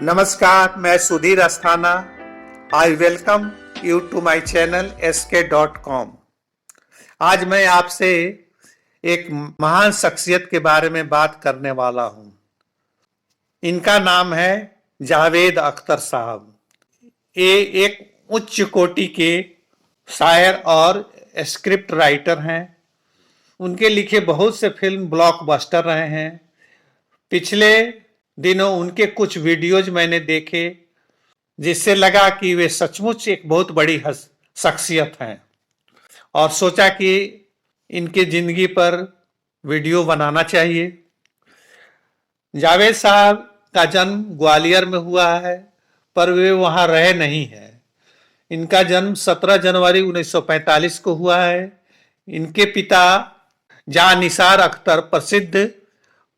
नमस्कार, मैं Sudhir Asthana. I welcome you to my channel sk.com। आज मैं आपसे एक महान शख्सियत के बारे में बात करने वाला हूं। इनका नाम है जावेद अख्तर साहब। ये एक उच्च कोटि के शायर और स्क्रिप्ट राइटर हैं। उनके लिखे बहुत से फिल्म ब्लॉकबस्टर रहे हैं। पिछले दिनों उनके कुछ वीडियोज मैंने देखे, जिससे लगा कि वे सचमुच एक बहुत बड़ी शख्सियत हैं, और सोचा कि इनके जिंदगी पर वीडियो बनाना चाहिए। जावेद साहब का जन्म ग्वालियर में हुआ है, पर वे वहां रहे नहीं हैं। इनका जन्म 17 जनवरी 1945 को हुआ है। इनके पिता जानिसार अख्तर प्रसिद्ध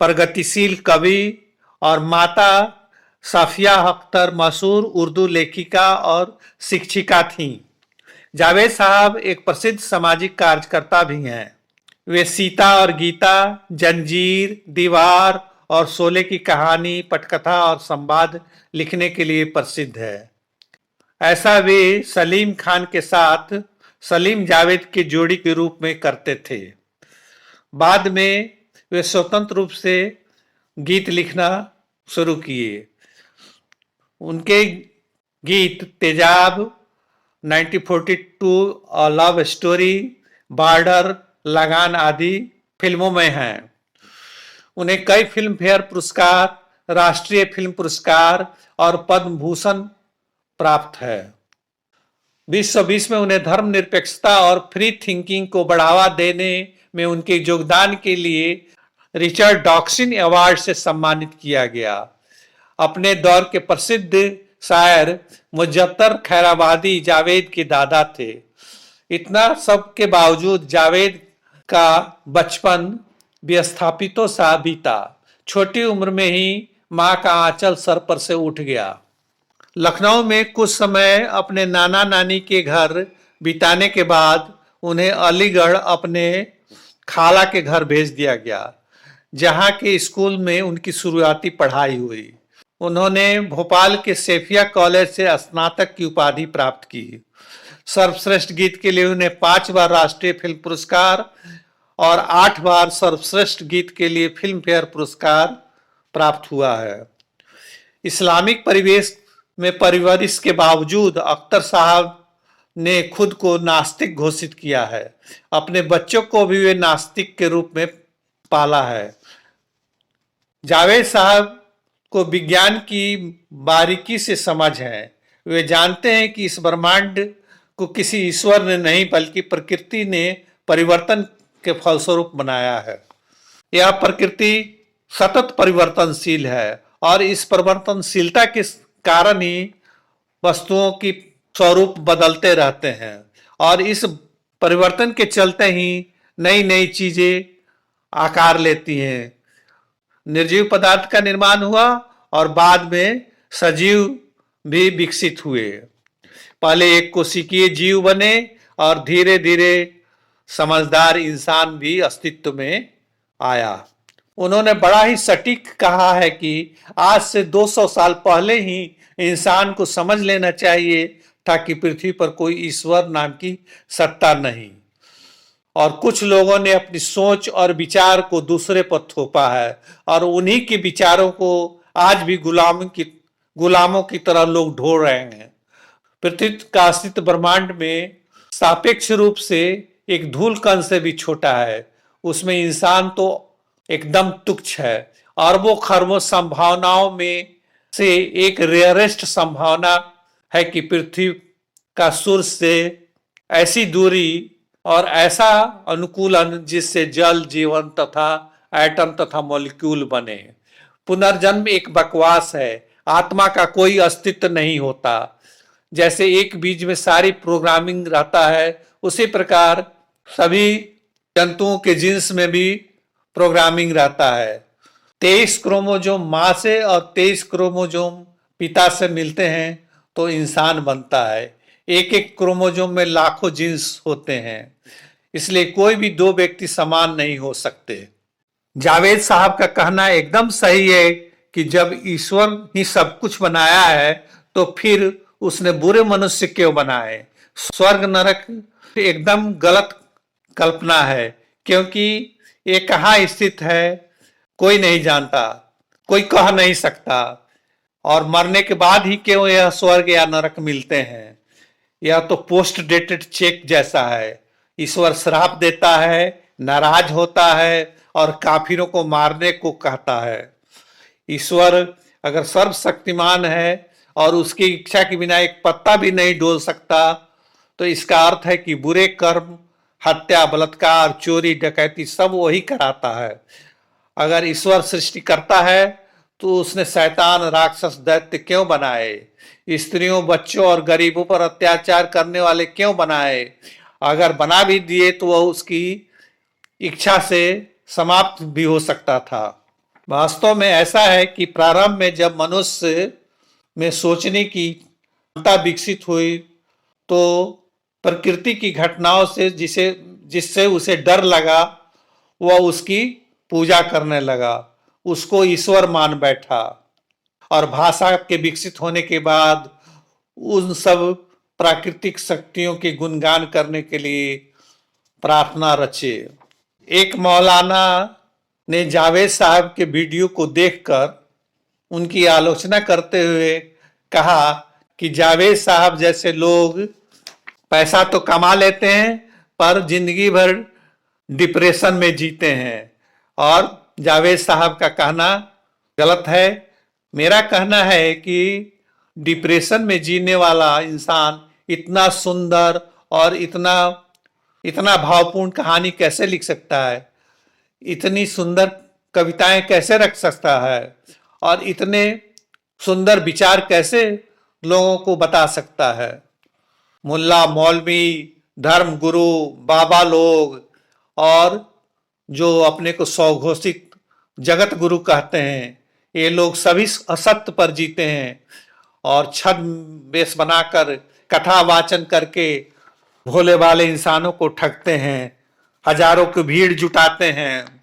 प्रगतिशील कवि और माता साफिया अख्तर मशहूर उर्दू लेखिका और शिक्षिका थीं। जावेद साहब एक प्रसिद्ध सामाजिक कार्यकर्ता भी हैं। वे सीता और गीता, जंजीर, दीवार और शोले की कहानी, पटकथा और संवाद लिखने के लिए प्रसिद्ध है। ऐसा वे सलीम खान के साथ सलीम जावेद की जोड़ी के रूप में करते थे। बाद में वे स्वतंत्र रूप से गीत लिखना शुरू किए। उनके गीत तेजाब, 1942, लव स्टोरी, बॉर्डर, लगान आदि फिल्मों में हैं। उन्हें कई फिल्म फेयर पुरस्कार, राष्ट्रीय फिल्म पुरस्कार और पद्म भूषण प्राप्त है। 2020 में उन्हें धर्मनिरपेक्षता और फ्री थिंकिंग को बढ़ावा देने में उनके योगदान के लिए रिचर्ड डॉक्सन अवार्ड से सम्मानित किया गया। अपने दौर के प्रसिद्ध शायर मुजफ्फर खैराबादी जावेद के दादा थे। इतना सब के बावजूद जावेद का बचपन विस्थापितों सा बीता। छोटी उम्र में ही मां का आंचल सर पर से उठ गया। लखनऊ में कुछ समय अपने नाना नानी के घर बिताने के बाद उन्हें अलीगढ़ अपने खाला के घर भेज दिया गया, जहां के स्कूल में उनकी शुरुआती पढ़ाई हुई। उन्होंने भोपाल के सेफिया कॉलेज से स्नातक की उपाधि प्राप्त की। सर्वश्रेष्ठ गीत के लिए उन्हें 5 बार राष्ट्रीय फिल्म पुरस्कार और 8 बार सर्वश्रेष्ठ गीत के लिए फिल्म फेयर पुरस्कार प्राप्त हुआ है। इस्लामिक परिवेश में परवरिश के बावजूद अख्तर साहब ने खुद को नास्तिक घोषित किया है। अपने बच्चों को भी वे नास्तिक के रूप में पाला है। जावेद साहब को विज्ञान की बारीकी से समझ है। वे जानते हैं कि इस ब्रह्मांड को किसी ईश्वर ने नहीं, बल्कि प्रकृति ने परिवर्तन के फलस्वरूप बनाया है। यह प्रकृति सतत परिवर्तनशील है और इस परिवर्तनशीलता के कारण ही वस्तुओं की स्वरूप बदलते रहते हैं, और इस परिवर्तन के चलते ही नई नई चीजें आकार लेती हैं। निर्जीव पदार्थ का निर्माण हुआ और बाद में सजीव भी विकसित हुए। पहले एक कोशिकीय जीव बने और धीरे धीरे समझदार इंसान भी अस्तित्व में आया। उन्होंने बड़ा ही सटीक कहा है कि आज से 200 साल पहले ही इंसान को समझ लेना चाहिए था कि पृथ्वी पर कोई ईश्वर नाम की सत्ता नहीं, और कुछ लोगों ने अपनी सोच और विचार को दूसरे पर थोपा है, और उन्हीं के विचारों को आज भी गुलामों की तरह लोग ढो रहे हैं। पृथ्वी का अस्तित्व ब्रह्मांड में सापेक्ष रूप से एक धूल कण से भी छोटा है। उसमें इंसान तो एकदम तुच्छ है। अरबों खरबों संभावनाओं में से एक रेयरेस्ट संभावना है कि पृथ्वी का सूर्य से ऐसी दूरी और ऐसा अनुकूलन जिससे जल, जीवन तथा एटम तथा मॉलिक्यूल बने। पुनर्जन्म एक बकवास है। आत्मा का कोई अस्तित्व नहीं होता। जैसे एक बीज में सारी प्रोग्रामिंग रहता है, उसी प्रकार सभी जंतुओं के जीन्स में भी प्रोग्रामिंग रहता है। 23 क्रोमोजोम मां से और 23 क्रोमोजोम पिता से मिलते हैं तो इंसान बनता है। एक एक क्रोमोजोम में लाखों जीन्स होते हैं, इसलिए कोई भी 2 व्यक्ति समान नहीं हो सकते। जावेद साहब का कहना एकदम सही है कि जब ईश्वर ही सब कुछ बनाया है तो फिर उसने बुरे मनुष्य क्यों बनाए। स्वर्ग नरक एकदम गलत कल्पना है, क्योंकि ये कहाँ स्थित है कोई नहीं जानता, कोई कह नहीं सकता। और मरने के बाद ही क्यों यह स्वर्ग या नरक मिलते हैं। यह तो पोस्ट डेटेड चेक जैसा है। ईश्वर श्राप देता है, नाराज होता है और काफिरों को मारने को कहता है। ईश्वर अगर सर्वशक्तिमान है और उसकी इच्छा के बिना एक पत्ता भी नहीं डोल सकता, तो इसका अर्थ है कि बुरे कर्म, हत्या, बलात्कार, चोरी, डकैती सब वही कराता है। अगर ईश्वर सृष्टि करता है तो उसने शैतान, राक्षस, दैत्य क्यों बनाए। स्त्रियों, बच्चों और गरीबों पर अत्याचार करने वाले क्यों बनाए। अगर बना भी दिए तो वह उसकी इच्छा से समाप्त भी हो सकता था। वास्तव में ऐसा है कि प्रारंभ में जब मनुष्य में सोचने की क्षमता विकसित हुई तो प्रकृति की घटनाओं से जिससे उसे डर लगा, वह उसकी पूजा करने लगा, उसको ईश्वर मान बैठा। और भाषा के विकसित होने के बाद उन सब प्राकृतिक शक्तियों के गुणगान करने के लिए प्रार्थना रचे। एक मौलाना ने जावेद साहब के वीडियो को देखकर उनकी आलोचना करते हुए कहा कि जावेद साहब जैसे लोग पैसा तो कमा लेते हैं पर जिंदगी भर डिप्रेशन में जीते हैं। और जावेद साहब का कहना गलत है। मेरा कहना है कि डिप्रेशन में जीने वाला इंसान इतना सुंदर और इतना भावपूर्ण कहानी कैसे लिख सकता है, इतनी सुंदर कविताएं कैसे रख सकता है और इतने सुंदर विचार कैसे लोगों को बता सकता है। मुल्ला, मौलवी, धर्म गुरु, बाबा लोग और जो अपने को स्वघोषित जगत गुरु कहते हैं, ये लोग सभी असत्य पर जीते हैं और छद्म वेश बनाकर कथा वाचन करके भोले भाले इंसानों को ठगते हैं, हजारों की भीड़ जुटाते हैं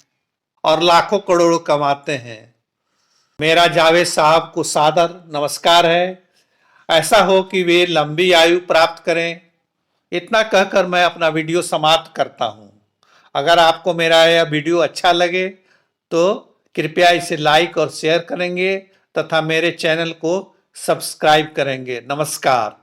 और लाखों करोड़ों कमाते हैं। मेरा जावेद साहब को सादर नमस्कार है। ऐसा हो कि वे लंबी आयु प्राप्त करें। इतना कहकर मैं अपना वीडियो समाप्त करता हूं। अगर आपको मेरा यह वीडियो अच्छा लगे तो कृपया इसे लाइक और शेयर करेंगे तथा मेरे चैनल को सब्सक्राइब करेंगे। नमस्कार।